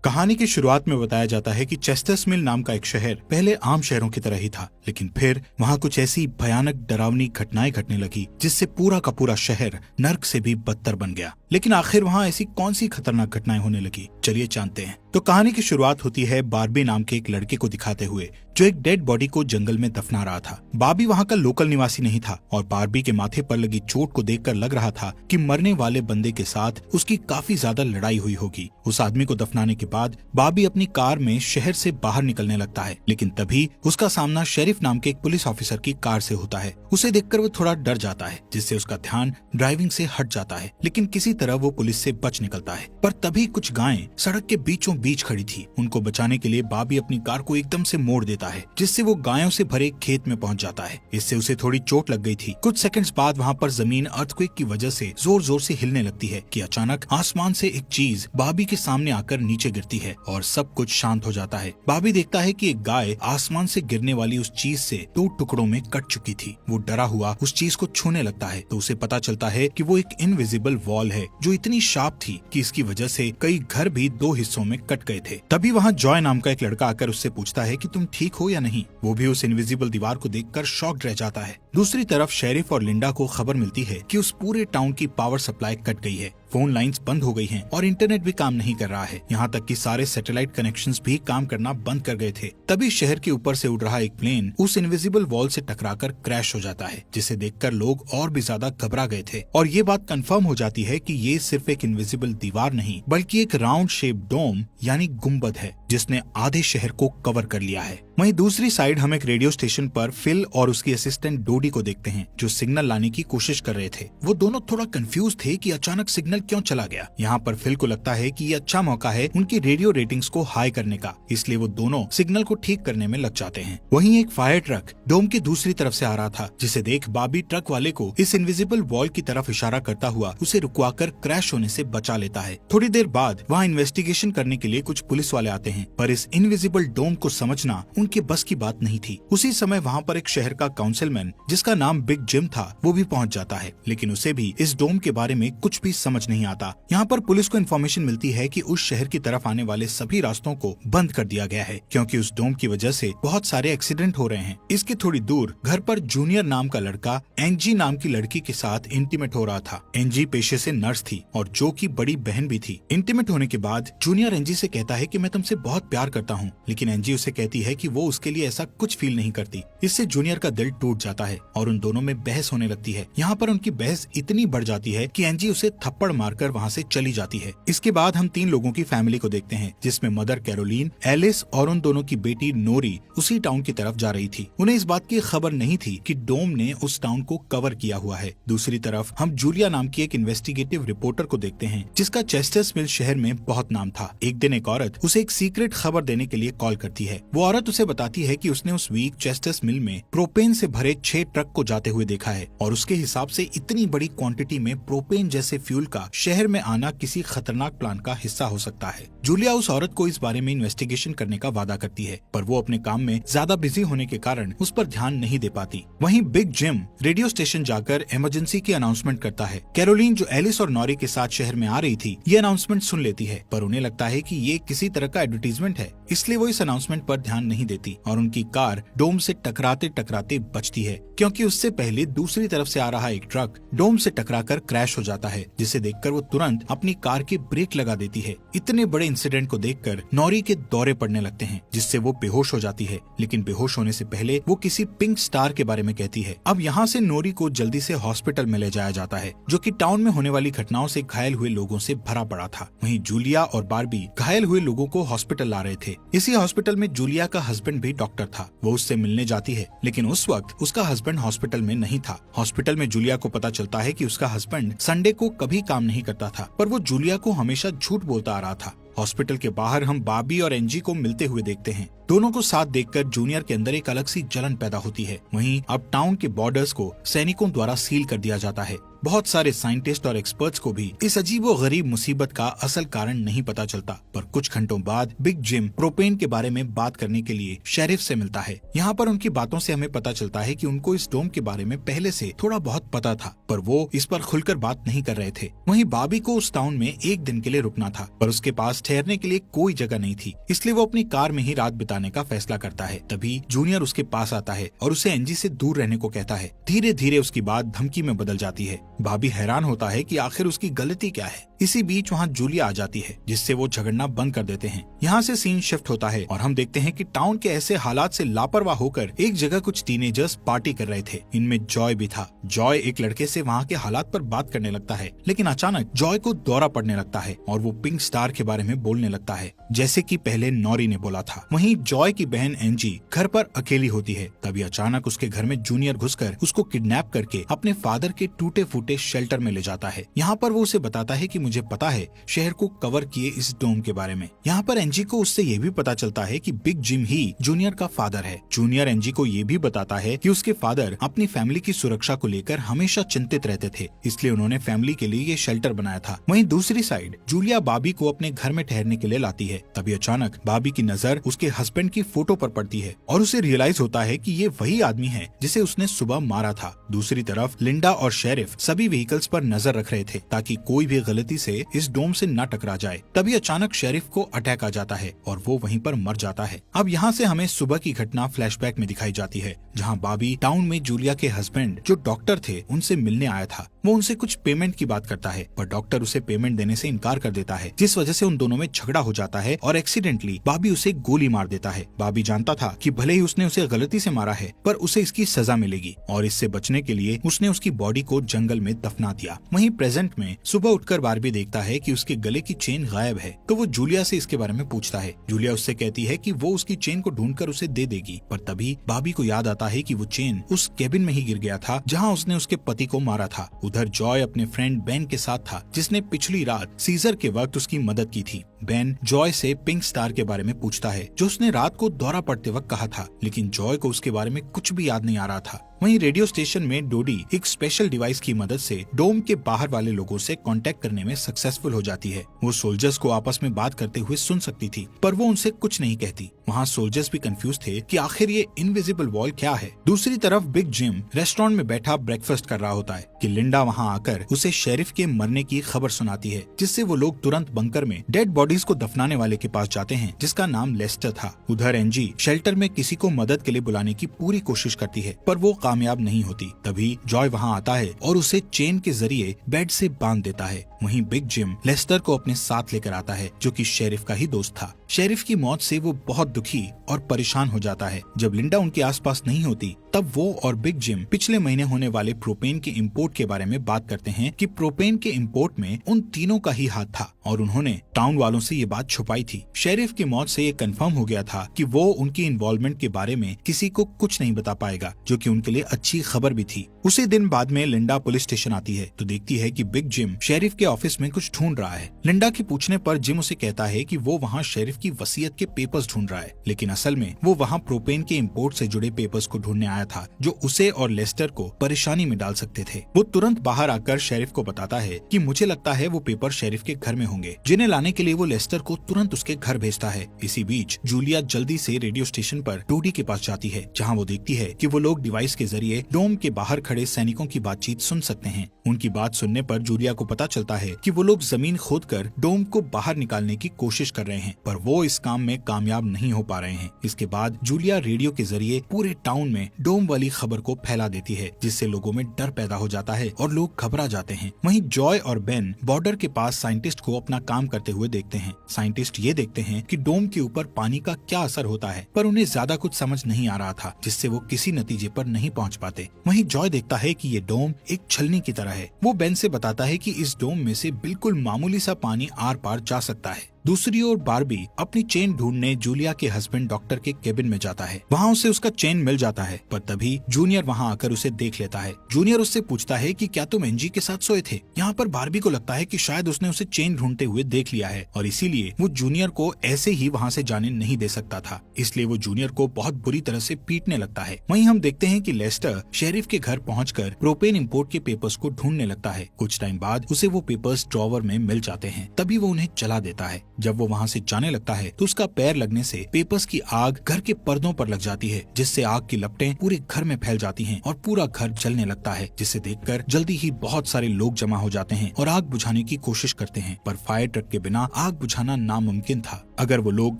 कहानी की शुरुआत में बताया जाता है कि चेस्टर्स मिल नाम का एक शहर पहले आम शहरों की तरह ही था, लेकिन फिर वहाँ कुछ ऐसी भयानक डरावनी घटनाएं घटने लगी जिससे पूरा का पूरा शहर नर्क से भी बदतर बन गया। लेकिन आखिर वहाँ ऐसी कौन सी खतरनाक घटनाएं होने लगी, चलिए जानते हैं। तो कहानी की शुरुआत होती है बार्बी नाम के एक लड़के को दिखाते हुए जो एक डेड बॉडी को जंगल में दफना रहा था। बार्बी वहाँ का लोकल निवासी नहीं था और बार्बी के माथे पर लगी चोट को देखकर लग रहा था कि मरने वाले बंदे के साथ उसकी काफी ज्यादा लड़ाई हुई होगी। उस आदमी को दफनाने के बाद बार्बी अपनी कार में शहर से बाहर निकलने लगता है, लेकिन तभी उसका सामना शेरिफ नाम के एक पुलिस ऑफिसर की कार से होता है। उसे देखकर वो थोड़ा डर जाता है, जिससे उसका ध्यान ड्राइविंग से हट जाता है, लेकिन किसी तरह वो पुलिस से बच निकलता है। पर तभी कुछ गायें सड़क के बीचों बीच खड़ी थी। उनको बचाने के लिए बार्बी अपनी कार को एकदम से मोड़ देता है, जिससे वो गायों से भरे खेत में पहुंच जाता है। इससे उसे थोड़ी चोट लग गई थी। कुछ सेकंड्स बाद वहाँ पर जमीन अर्थक्वेक की वजह से जोर जोर से हिलने लगती है कि अचानक आसमान से एक चीज बार्बी के सामने आकर नीचे गिरती है और सब कुछ शांत हो जाता है। बार्बी देखता है कि एक गाय आसमान से गिरने वाली उस चीज से 2 टुकड़ों में कट चुकी थी। वो डरा हुआ उस चीज को छूने लगता है तो उसे पता चलता है कि वो एक इनविजिबल वॉल है जो इतनी शार्प थी कि इसकी वजह से कई घर भी 2 हिस्सों में कट गए थे। तभी वहाँ जॉय नाम का एक लड़का आकर उससे पूछता है कि तुम ठीक हो या नहीं। वो भी उस इनविजिबल दीवार को देखकर शॉक्ड रह जाता है। दूसरी तरफ शेरिफ और लिंडा को खबर मिलती है कि उस पूरे टाउन की पावर सप्लाई कट गई है, फोन लाइंस बंद हो गई हैं और इंटरनेट भी काम नहीं कर रहा है। यहाँ तक कि सारे सैटेलाइट कनेक्शंस भी काम करना बंद कर गए थे। तभी शहर के ऊपर से उड़ रहा एक प्लेन उस इनविजिबल वॉल से टकराकर क्रैश हो जाता है, जिसे देखकर लोग और भी ज्यादा घबरा गए थे और ये बात कंफर्म हो जाती है कि ये सिर्फ एक इनविजिबल दीवार नहीं बल्कि एक राउंड शेप डोम यानी गुम्बद है जिसने आधे शहर को कवर कर लिया है। वहीं दूसरी साइड हम एक रेडियो स्टेशन पर फिल और उसकी असिस्टेंट डोडी को देखते हैं जो सिग्नल लाने की कोशिश कर रहे थे। वो दोनों थोड़ा कंफ्यूज थे कि अचानक सिग्नल क्यों चला गया। यहाँ पर फिल को लगता है कि ये अच्छा मौका है उनकी रेडियो रेटिंग्स को हाई करने का, इसलिए वो दोनों सिग्नल को ठीक करने में लग जाते हैं। वहीं एक फायर ट्रक डोम की दूसरी तरफ से आ रहा था, जिसे देख बार्बी ट्रक वाले को इस इनविजिबल वॉल की तरफ इशारा करता हुआ उसे रुकवाकर क्रैश होने से बचा लेता है। थोड़ी देर बाद वहाँ इन्वेस्टिगेशन करने के लिए कुछ पुलिस वाले आते हैं, पर इस इनविजिबल डोम को समझना उनके बस की बात नहीं थी। उसी समय वहाँ पर एक शहर का काउंसिलमैन जिसका नाम बिग जिम था वो भी पहुँच जाता है, लेकिन उसे भी इस डोम के बारे में कुछ भी समझ नहीं आता। यहाँ पर पुलिस को इन्फॉर्मेशन मिलती है कि उस शहर की तरफ आने वाले सभी रास्तों को बंद कर दिया गया है क्योंकि उस डोम की वजह से बहुत सारे एक्सीडेंट हो रहे हैं। इसके थोड़ी दूर घर पर जूनियर नाम का लड़का एंजी नाम की लड़की के साथ इंटीमेट हो रहा था। एंजी पेशे से नर्स थी और जो की बड़ी बहन भी थी। इंटीमेट होने के बाद जूनियर एंजी से कहता है कि मैं तुमसे बहुत प्यार करता हूँ, लेकिन एंजी उसे कहती है कि वो उसके लिए ऐसा कुछ फील नहीं करती। इससे जूनियर का दिल टूट जाता है और उन दोनों में बहस होने लगती है। यहाँ पर उनकी बहस इतनी बढ़ जाती है कि एंजी उसे थप्पड़ मारकर वहाँ से चली जाती है। इसके बाद हम 3 लोगों की फैमिली को देखते हैं, जिसमें मदर कैरोलीन, एलिस और उन दोनों की बेटी नोरी उसी टाउन की तरफ जा रही थी। उन्हें इस बात की खबर नहीं थी कि डोम ने उस टाउन को कवर किया हुआ है। दूसरी तरफ हम जूलिया नाम की एक इन्वेस्टिगेटिव रिपोर्टर को देखते हैं जिसका चेस्टर्स मिल शहर में बहुत नाम था। एक दिन एक औरत उसे एक सीक्रेट खबर देने के लिए कॉल करती है। वो औरत उसे बताती है कि उसने उस वीक चेस्टर्स मिल में प्रोपेन से भरे 6 ट्रक को जाते हुए देखा है और उसके हिसाब से इतनी बड़ी क्वांटिटी में प्रोपेन जैसे फ्यूल का शहर में आना किसी खतरनाक प्लान का हिस्सा हो सकता है। जूलिया उस औरत को इस बारे में इन्वेस्टिगेशन करने का वादा करती है, पर वो अपने काम में ज्यादा बिजी होने के कारण उस पर ध्यान नहीं दे पाती। वहीं बिग जिम रेडियो स्टेशन जाकर इमरजेंसी की अनाउंसमेंट करता है। कैरोलीन जो एलिस और नॉरी के साथ शहर में आ रही थी ये अनाउंसमेंट सुन लेती है, पर उन्हें लगता है कि ये किसी तरह का एडवर्टीजमेंट है, इसलिए वो इस अनाउंसमेंट पर ध्यान नहीं देती और उनकी कार डोम से टकराते टकराते बचती है क्योंकि उससे पहले दूसरी तरफ से आ रहा एक ट्रक डोम से टकराकर क्रैश हो जाता है, जिसे देखकर वो तुरंत अपनी कार की ब्रेक लगा देती है। इतने बड़े इंसिडेंट को देखकर नॉरी के दौरे पड़ने लगते हैं, जिससे वो बेहोश हो जाती है, लेकिन बेहोश होने से पहले वो किसी पिंक स्टार के बारे में कहती है। अब यहाँ से नॉरी को जल्दी से हॉस्पिटल में ले जाया जाता है, जो कि टाउन में होने वाली घटनाओं से घायल हुए लोगों से भरा पड़ा था। वहीं जूलिया और बार्बी घायल हुए लोगों को हॉस्पिटल ला रहे थे। इसी हॉस्पिटल में जूलिया का हस्बैंड भी डॉक्टर था। वो उससे मिलने जाती है, लेकिन उस वक्त उसका हस्बैंड हॉस्पिटल में नहीं था। हॉस्पिटल में जूलिया को पता चलता है कि उसका हस्बैंड संडे को कभी काम नहीं करता था, पर वो जूलिया को हमेशा झूठ बोलता आ रहा था। हॉस्पिटल के बाहर हम बार्बी और एंजी को मिलते हुए देखते हैं। दोनों को साथ देखकर जूनियर के अंदर एक अलग सी जलन पैदा होती है। वहीं अब टाउन के बॉर्डर्स को सैनिकों द्वारा सील कर दिया जाता है। बहुत सारे साइंटिस्ट और एक्सपर्ट्स को भी इस अजीबोगरीब मुसीबत का असल कारण नहीं पता चलता। पर कुछ घंटों बाद बिग जिम प्रोपेन के बारे में बात करने के लिए शेरिफ से मिलता है। यहाँ पर उनकी बातों से हमें पता चलता है कि उनको इस डोम के बारे में पहले से थोड़ा बहुत पता था, पर वो इस पर खुलकर बात नहीं कर रहे थे। वहीं बॉबी को उस टाउन में एक दिन के लिए रुकना था, पर उसके पास ठहरने के लिए कोई जगह नहीं थी, इसलिए वो अपनी कार में ही रात बिताने का फैसला करता है। तभी जूनियर उसके पास आता है और उसे एंजी से दूर रहने को कहता है। धीरे धीरे उसकी बात धमकी में बदल जाती है। बॉबी हैरान होता है कि आखिर उसकी गलती क्या है। इसी बीच वहाँ जूलिया आ जाती है, जिससे वो झगड़ना बंद कर देते हैं। यहाँ से सीन शिफ्ट होता है और हम देखते हैं कि टाउन के ऐसे हालात से लापरवाह होकर एक जगह कुछ टीनेजर्स पार्टी कर रहे थे। इनमें जॉय भी था। जॉय एक लड़के से वहाँ के हालात पर बात करने लगता है, लेकिन अचानक जॉय को दौरा पड़ने लगता है और वो पिंक स्टार के बारे में बोलने लगता है, जैसे कि पहले नॉरी ने बोला था। वहीं जॉय की बहन एंजी घर पर अकेली होती है। तभी अचानक उसके घर में जूनियर घुसकर उसको किडनैप करके अपने फादर के टूटे फूटे शेल्टर में ले जाता है। यहाँ पर वो उसे बताता है कि मुझे पता है शहर को कवर किए इस डोम के बारे में। यहाँ पर एंजी को उससे ये भी पता चलता है कि बिग जिम ही जूनियर का फादर है। जूनियर एंजी को ये भी बताता है कि उसके फादर अपनी फैमिली की सुरक्षा को लेकर हमेशा चिंतित रहते थे, इसलिए उन्होंने फैमिली के लिए ये शेल्टर बनाया था। वहीं दूसरी साइड जूलिया बॉबी को अपने घर में ठहरने के लिए लाती है। तभी अचानक बॉबी की नजर उसके हस्बैंड की फोटो पर पड़ती है और उसे रियलाइज होता है कि ये वही आदमी है जिसे उसने सुबह मारा था। दूसरी तरफ लिंडा और शेरिफ सभी व्हीकल्स पर नजर रख रहे थे ताकि कोई भी गलती से इस डोम से न टकरा जाए। तभी अचानक शेरिफ को अटैक आ जाता है और वो वहीं पर मर जाता है। अब यहाँ से हमें सुबह की घटना फ्लैशबैक में दिखाई जाती है, जहाँ बॉबी टाउन में जूलिया के हस्बैंड जो डॉक्टर थे उनसे मिलने आया था। वो उनसे कुछ पेमेंट की बात करता है, पर डॉक्टर उसे पेमेंट देने से इनकार कर देता है, जिस वजह से उन दोनों में झगड़ा हो जाता है और एक्सीडेंटली बॉबी उसे गोली मार देता है। बॉबी जानता था कि भले ही उसने उसे गलती से मारा है, पर उसे इसकी सजा मिलेगी और इससे बचने के लिए उसने उसकी बॉडी को जंगल में दफना दिया। वहीं प्रेजेंट में सुबह उठकर बारबी देखता है कि उसके गले की चेन गायब है, तो वो जूलिया से इसके बारे में पूछता है। जूलिया उससे कहती है कि वो उसकी चेन को ढूंढकर उसे दे देगी, पर तभी बॉबी को याद आता है कि वो चेन उस केबिन में ही गिर गया था जहाँ उसने उसके पति को मारा था। उधर जॉय अपने फ्रेंड बेन के साथ था, जिसने पिछली रात सीजर के वक्त उसकी मदद की थी। बेन जॉय से पिंक स्टार के बारे में पूछता है, जो उसने रात को दौरा पड़ते वक्त कहा था, लेकिन जॉय को उसके बारे में कुछ भी याद नहीं आ रहा था। वहीं रेडियो स्टेशन में डोडी एक स्पेशल डिवाइस की मदद से डोम के बाहर वाले लोगों से कांटेक्ट करने में सक्सेसफुल हो जाती है। वो सोल्जर्स को आपस में बात करते हुए सुन सकती थी, पर वो उनसे कुछ नहीं कहती। वहाँ सोल्जर्स भी कंफ्यूज थे कि आखिर ये इनविजिबल वॉल क्या है। दूसरी तरफ बिग जिम रेस्टोरेंट में बैठा ब्रेकफास्ट कर रहा होता है कि लिंडा वहाँ आकर उसे शेरिफ के मरने की खबर सुनाती है, जिससे वो लोग तुरंत बंकर में डेड बॉडीज को दफनाने वाले के पास जाते हैं, जिसका नाम लेस्टर था। उधर एंजी शेल्टर में किसी को मदद के लिए बुलाने की पूरी कोशिश करती है, पर वो कामयाब नहीं होती। तभी जॉय वहाँ आता है और उसे चेन के जरिए बेड से बांध देता है। वहीं बिग जिम लेस्टर को अपने साथ लेकर आता है, जो कि शेरिफ का ही दोस्त था। शेरिफ की मौत से वो बहुत दुखी और परेशान हो जाता है। जब लिंडा उनके आसपास नहीं होती, तब वो और बिग जिम पिछले महीने होने वाले प्रोपेन के इंपोर्ट के बारे में बात करते हैं कि प्रोपेन के इंपोर्ट में उन तीनों का ही हाथ था और उन्होंने टाउन वालों से ये बात छुपाई थी। शेरिफ की मौत से ये कंफर्म हो गया था कि वो उनकी इन्वॉल्वमेंट के बारे में किसी को कुछ नहीं बता पाएगा, जो कि उनके लिए अच्छी खबर भी थी। उसी दिन बाद में लिंडा पुलिस स्टेशन आती है तो देखती है कि बिग जिम शेरिफ के ऑफिस में कुछ ढूंढ रहा है। लिंडा के पूछने पर जिम उसे कहता है कि वो वहाँ शेरिफ की वसीयत के पेपर्स ढूंढ रहा है, लेकिन असल में वो वहाँ प्रोपेन के इंपोर्ट से जुड़े पेपर्स को ढूंढने आया था, जो उसे और लेस्टर को परेशानी में डाल सकते थे। वो तुरंत बाहर आकर शेरिफ को बताता है कि मुझे लगता है वो पेपर शेरिफ के घर में होंगे, जिन्हें लाने के लिए वो लेस्टर को तुरंत उसके घर भेजता है। इसी बीच जूलिया जल्दी से रेडियो स्टेशन पर डोडी के पास जाती है, जहाँ वो देखती है कि वो लोग डिवाइस के जरिए डोम के बाहर खड़े सैनिकों की बातचीत सुन सकते हैं। उनकी बात सुनने पर जूलिया को पता चलता है कि वो लोग जमीन खोदकर डोम को बाहर निकालने की कोशिश कर रहे हैं, पर वो इस काम में कामयाब नहीं हो पा रहे हैं। इसके बाद जूलिया रेडियो के जरिए पूरे टाउन में डोम वाली खबर को फैला देती है, जिससे लोगों में डर पैदा हो जाता है और लोग घबरा जाते हैं। वहीं जॉय और बेन बॉर्डर के पास साइंटिस्ट को अपना काम करते हुए देखते हैं। साइंटिस्ट ये देखते हैं कि डोम के ऊपर पानी का क्या असर होता है, पर उन्हें ज्यादा कुछ समझ नहीं आ रहा था, जिससे वो किसी नतीजे पर नहीं पहुंच पाते। वहीं जॉय देखता है कि ये डोम एक छलनी की तरह है। वो बेन से बताता है कि इस डोम में से बिल्कुल मामूली सा पानी आर पार जा सकता है। दूसरी ओर बार्बी अपनी चेन ढूंढने जूलिया के हस्बैंड डॉक्टर के केबिन में जाता है। वहाँ उसे उसका चेन मिल जाता है, पर तभी जूनियर वहाँ आकर उसे देख लेता है। जूनियर उससे पूछता है कि क्या तुम एंजी के साथ सोए थे। यहाँ पर बार्बी को लगता है कि शायद उसने उसे चेन ढूंढते हुए देख लिया है और इसीलिए वो जूनियर को ऐसे ही वहाँ से जाने नहीं दे सकता था, इसलिए वो जूनियर को बहुत बुरी तरह से पीटने लगता है। वहीं हम देखते हैं कि लेस्टर शेरिफ के घर पहुंचकर प्रोपेन इंपोर्ट के पेपर्स को ढूंढने लगता है। कुछ टाइम बाद उसे वो पेपर्स ड्रॉवर में मिल जाते हैं, तभी वो उन्हें जला देता है। जब वो वहाँ से जाने लगता है तो उसका पैर लगने से पेपर्स की आग घर के पर्दों पर लग जाती है, जिससे आग की लपटें पूरे घर में फैल जाती हैं और पूरा घर जलने लगता है, जिसे देखकर जल्दी ही बहुत सारे लोग जमा हो जाते हैं और आग बुझाने की कोशिश करते हैं, पर फायर ट्रक के बिना आग बुझाना नामुमकिन था। अगर वो लोग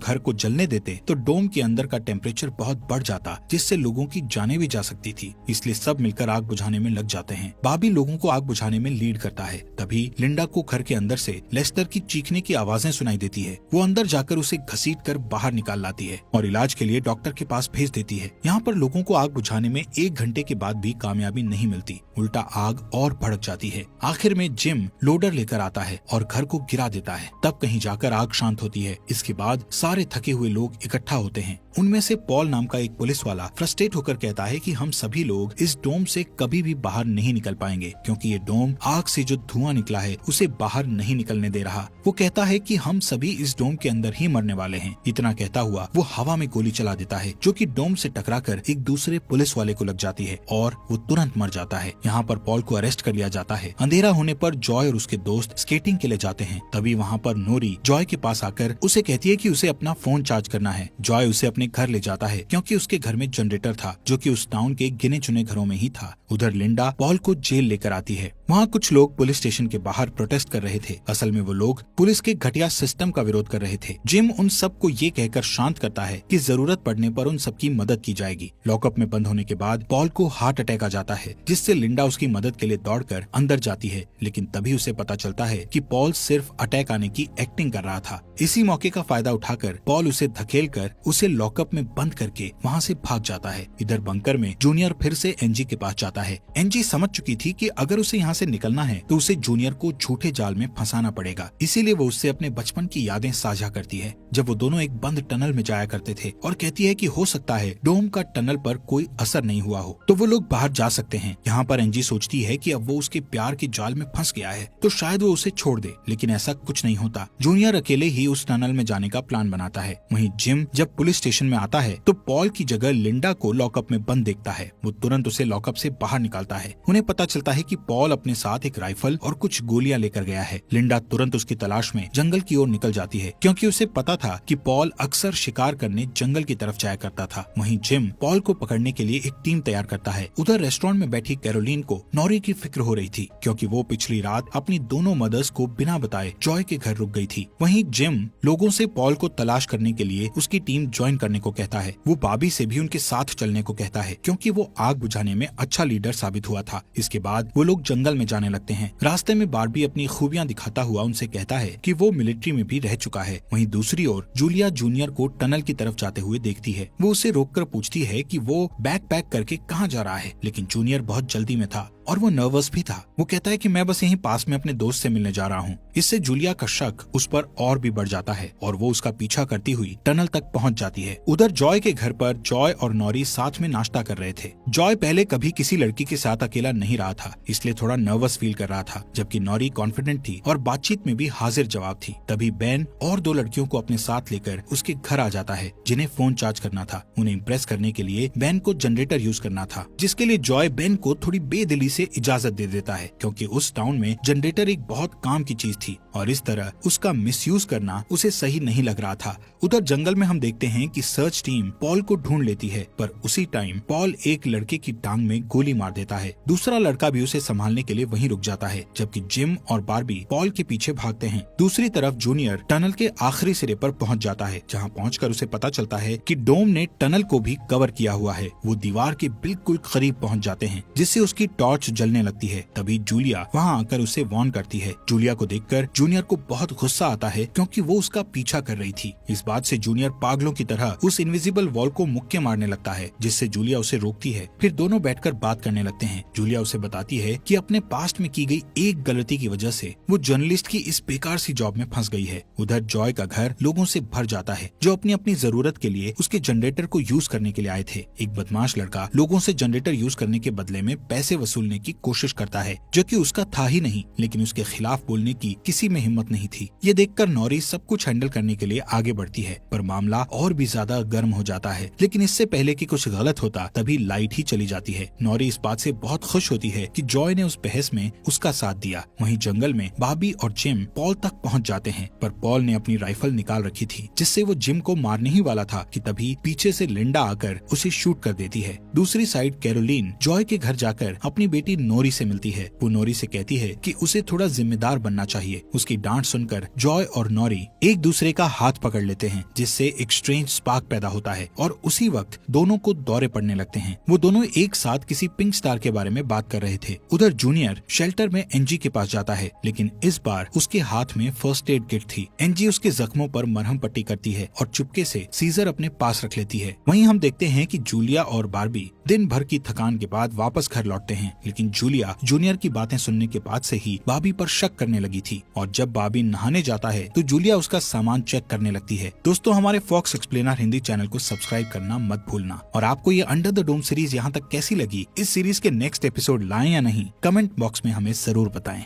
घर को जलने देते तो डोम के अंदर का टेम्परेचर बहुत बढ़ जाता, जिससे लोगों की जानें भी जा सकती थी, इसलिए सब मिलकर आग बुझाने में लग जाते हैं। बाबी लोगों को आग बुझाने में लीड करता है। तभी लिंडा को घर के अंदर से लेस्टर की चीखने की आवाजें सुनाई देती है। वो अंदर जाकर उसे घसीटकर बाहर निकाल लाती है और इलाज के लिए डॉक्टर के पास भेज देती है। यहाँ पर लोगों को आग बुझाने में 1 घंटे के बाद भी कामयाबी नहीं मिलती, उल्टा आग और भड़क जाती है। आखिर में जिम लोडर लेकर आता है और घर को गिरा देता है। तब कहीं जाकर आग शांत होती है। इसके बाद सारे थके हुए लोग इकट्ठा होते हैं। उनमें से पॉल नाम का एक पुलिस वाला फ्रस्ट्रेट होकर कहता है कि हम सभी लोग इस डोम से कभी भी बाहर नहीं निकल पाएंगे, क्योंकि ये डोम आग से जो धुआं निकला है उसे बाहर नहीं निकलने दे रहा। वो कहता है कि हम सभी इस डोम के अंदर ही मरने वाले हैं। इतना कहता हुआ वो हवा में गोली चला देता है, जो कि डोम से टकराकर एक दूसरे पुलिस वाले को लग जाती है और वो तुरंत मर जाता है। यहाँ पर पॉल को अरेस्ट कर लिया जाता है। अंधेरा होने पर जॉय और उसके दोस्त स्केटिंग के लिए जाते हैं। तभी वहाँ पर नोरी जॉय के पास आकर उसे कहती है कि उसे अपना फोन चार्ज करना है। जॉय उसे अपने घर ले जाता है, क्योंकि उसके घर में जनरेटर था, जो कि उस टाउन के गिने चुने घरों में ही था। उधर लिंडा पॉल को जेल लेकर आती है। वहाँ कुछ लोग पुलिस स्टेशन के बाहर प्रोटेस्ट कर रहे थे। असल में वो लोग पुलिस के घटिया सिस्टम का विरोध कर रहे थे। जिम उन सबको ये कहकर शांत करता है कि जरूरत पड़ने पर उन सबकी मदद की जाएगी। लॉकअप में बंद होने के बाद पॉल को हार्ट अटैक आ जाता है, जिससे लिंडा उसकी मदद के लिए दौड़कर अंदर जाती है, लेकिन तभी उसे पता चलता है कि पॉल सिर्फ अटैक आने की एक्टिंग कर रहा था। इसी मौके का फायदा उठाकर पॉल उसे धकेलकर उसे लॉकअप में बंद करके वहाँ से भाग जाता है। इधर बंकर में जूनियर फिर से एनजी के पास जाता है। एनजी समझ चुकी थी कि अगर उसे यहाँ से निकलना है तो उसे जूनियर को झूठे जाल में फंसाना पड़ेगा, इसीलिए वो उससे अपने बचपन की यादें साझा करती है, जब वो दोनों एक बंद टनल में जाया करते थे, और कहती है कि हो सकता है डोम का टनल पर कोई असर नहीं हुआ हो तो वो लोग बाहर जा सकते हैं। यहाँ पर एनजी सोचती है कि अब वो उसके प्यार के जाल में फंस गया है तो शायद वो उसे छोड़ दे, लेकिन ऐसा कुछ नहीं होता। जूनियर अकेले ही उस टनल में जाने का प्लान बनाता है। वहीं जिम जब पुलिस स्टेशन में आता है तो पॉल की जगह लिंडा को लॉकअप में बंद देखता है। वो तुरंत उसे लॉकअप से बाहर निकालता है। उन्हें पता चलता है कि पॉल अपने साथ एक राइफल और कुछ गोलियां लेकर गया है। लिंडा तुरंत उसकी तलाश में जंगल की ओर निकल जाती है, क्योंकि उसे पता था कि पॉल अक्सर शिकार करने जंगल की तरफ जाया करता था। वहीं जिम पॉल को पकड़ने के लिए एक टीम तैयार करता है। उधर रेस्टोरेंट में बैठी कैरोलीन को नॉरी की फिक्र हो रही थी, क्योंकि वो पिछली रात अपनी दोनों मदर्स को बिना बताए जॉय के घर रुक गई थी। वहीं जिम लोगों से पॉल को तलाश करने के लिए उसकी टीम ज्वाइन करने को कहता है। वो बाबी से भी उनके साथ चलने को कहता है, क्योंकि वो आग बुझाने में अच्छा लीडर साबित हुआ था। इसके बाद वो लोग जंगल में जाने लगते हैं। रास्ते में बार्बी अपनी खूबियां दिखाता हुआ उनसे कहता है कि वो मिलिट्री में भी रह चुका है। वहीं दूसरी ओर जूलिया जूनियर को टनल की तरफ जाते हुए देखती है। वो उसे रोककर पूछती है कि वो बैग पैक करके कहाँ जा रहा है, लेकिन जूनियर बहुत जल्दी में था और वो नर्वस भी था। वो कहता है कि मैं बस यहीं पास में अपने दोस्त से मिलने जा रहा हूँ। इससे जूलिया का शक उस पर और भी बढ़ जाता है और वो उसका पीछा करती हुई टनल तक पहुँच जाती है। उधर जॉय के घर पर जॉय और नॉरी साथ में नाश्ता कर रहे थे। जॉय पहले कभी किसी लड़की के साथ अकेला नहीं रहा था, इसलिए थोड़ा नर्वस फील कर रहा था, जबकि नॉरी कॉन्फिडेंट थी और बातचीत में भी हाजिर जवाब थी। तभी बेन और 2 लड़कियों को अपने साथ लेकर उसके घर आ जाता है, जिन्हें फोन चार्ज करना था। उन्हें इम्प्रेस करने के लिए बेन को जनरेटर यूज करना था, जिसके लिए जॉय बेन को थोड़ी बेदिली से इजाजत दे देता है, क्योंकि उस टाउन में जनरेटर एक बहुत काम की चीज थी और इस तरह उसका मिसयूज करना उसे सही नहीं लग रहा था। उधर जंगल में हम देखते हैं कि सर्च टीम पॉल को ढूंढ लेती है, पर उसी टाइम पॉल एक लड़के की टांग में गोली मार देता है। दूसरा लड़का भी उसे संभालने के लिए वहीं रुक जाता है, जबकि जिम और बार्बी पॉल के पीछे भागते हैं। दूसरी तरफ जूनियर टनल के आखिरी सिरे पर पहुंच जाता है, जहां पहुंचकर उसे पता चलता है कि डोम ने टनल को भी कवर किया हुआ है। वो दीवार के बिल्कुल करीब पहुंच जाते हैं, जिससे उसकी टॉर्च टॉर्च जलने लगती है। तभी जूलिया वहाँ आकर उसे वार्न करती है। जूलिया को देखकर जूनियर को बहुत गुस्सा आता है क्योंकि वो उसका पीछा कर रही थी। इस बात से जूनियर पागलों की तरह उस इनविजिबल वॉल को मुक्के मारने लगता है, जिससे जूलिया उसे रोकती है। फिर दोनों बैठकर बात करने लगते हैं। जूलिया उसे बताती है कि अपने पास्ट में की गई एक गलती की वजह से वो जर्नलिस्ट की इस बेकार सी जॉब में फंस गई है। उधर जॉय का घर लोगों से भर जाता है जो अपनी अपनी जरूरत के लिए उसके जनरेटर को यूज करने के लिए आए थे। एक बदमाश लड़का लोगों से जनरेटर यूज करने के बदले में पैसे वसूलने की कोशिश करता है, जो कि उसका था ही नहीं, लेकिन उसके खिलाफ बोलने की किसी में हिम्मत नहीं थी। ये देखकर नॉरी सब कुछ हैंडल करने के लिए आगे बढ़ती है, पर मामला और भी ज्यादा गर्म हो जाता है। लेकिन इससे पहले कि कुछ गलत होता तभी लाइट ही चली जाती है। नॉरी इस बात से बहुत खुश होती है कि जॉय ने उस बहस में उसका साथ दिया। वहीं जंगल में बॉबी और जिम पॉल तक पहुंच जाते हैं, पर पॉल ने अपनी राइफल निकाल रखी थी, जिससे वो जिम को मारने ही वाला था कि तभी पीछे से लिंडा आकर उसे शूट कर देती है। दूसरी साइड कैरोलीन जॉय के घर जाकर अपनी बेटी नोरी से मिलती है। वो नोरी से कहती है कि उसे थोड़ा जिम्मेदार बनना चाहिए। उसकी डांट सुनकर जॉय और नोरी एक दूसरे का हाथ पकड़ लेते हैं, जिससे एक स्ट्रेंज स्पार्क पैदा होता है और उसी वक्त दोनों को दौरे पड़ने लगते हैं। वो दोनों एक साथ किसी पिंक स्टार के बारे में बात कर रहे थे। उधर जूनियर शेल्टर में एनजी के पास जाता है, लेकिन इस बार उसके हाथ में फर्स्ट एड किट थी। एनजी उसके जख्मों पर मरहम पट्टी करती है और चुपके से सीजर अपने पास रख लेती है। वहीं हम देखते हैं कि जूलिया और बार्बी दिन भर की थकान के बाद वापस घर लौटते हैं, लेकिन जूलिया जूनियर की बातें सुनने के बाद से ही बार्बी पर शक करने लगी थी और जब बार्बी नहाने जाता है तो जूलिया उसका सामान चेक करने लगती है। दोस्तों, हमारे फॉक्स एक्सप्लेनर हिंदी चैनल को सब्सक्राइब करना मत भूलना। और आपको ये अंडर द डोम सीरीज यहाँ तक कैसी लगी, इस सीरीज के नेक्स्ट एपिसोड लाएं या नहीं, कमेंट बॉक्स में हमें जरूर बताएं।